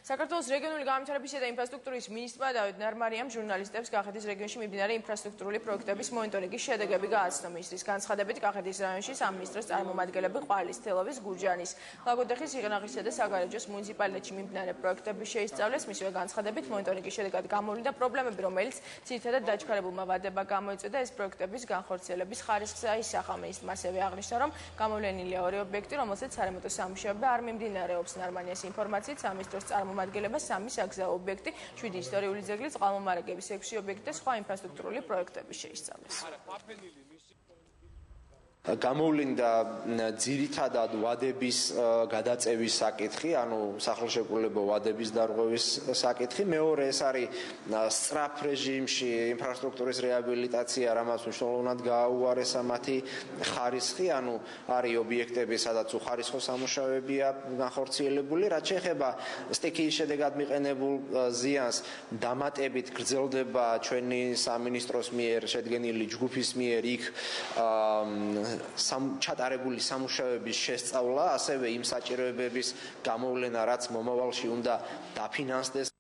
საქართველოს რეგიონული განვითარებისა და ინფრასტრუქტურის მინისტრმა დავით ნარმარიამ ჟურნალისტებს კახეთის რეგიონში მიმდინარე ინფრასტრუქტურული პროექტების მონიტორინგის შედეგები გააცნო. ministრის განცხადებით, კახეთის რაიონში სამინისტროს წარმომადგენლები ყვალის, თელავის, გურჯაანის, ლაგოდეხის, სიღნაღისა და საგარეჯოს მუნიციპალიტეტში მიმდინარე პროექტები შეისწავლეს. მისივე განცხადებით, მონიტორინგის შედეგად გამოვლინდა პრობლემები, რომელიც ძირითადად დაჩქარებულმა ვადებმა გამოიწვია ეს პროექტების განხორციელების ხარისხს აისახა. ministrმა ასევე აღნიშნა, რომ გამოვლენილია ორი ობიექტი, რომელზეც სარემონტო სამუშაოები არ მიმდინარეობს. ნარმარიას ინფორმაციით, სამინისტროს წარმომადგენლება 3 საგზაო ობიექტი, 7 ისტორიული ძეგლი, წყალმომარაგების 6 ობიექტი და სხვა ინფრასტრუქტურული პროექტები შეისწავლეს. გამოვლინდა ძირითადად ვადების გადაწევის საკითხი, ანუ სახელშეკრულებო ვადების დარღვევის საკითხი. მეორე ეს არის სწრაფ რეჟიმში ინფრასტრუქტურის რეაბილიტაცია, რამაც მნიშვნელოვნად გააუარესა მათი ხარისხი, ანუ არის ობიექტები, სადაც უხარისხო სამუშაოებია განხორციელებული. რაც შეეხება სტიქიის შედეგად მიყენებულ ზიანს, დამატებით გრძელდება ჩვენი სამინისტროს მიერ შედგენილი ჯგუფის მიერ იქ ჩატარებული სამუშაოების შესწავლა, ასევე იმ საჭიროებების გამოვლენა, რაც მომავალში უნდა დაფინანსდეს.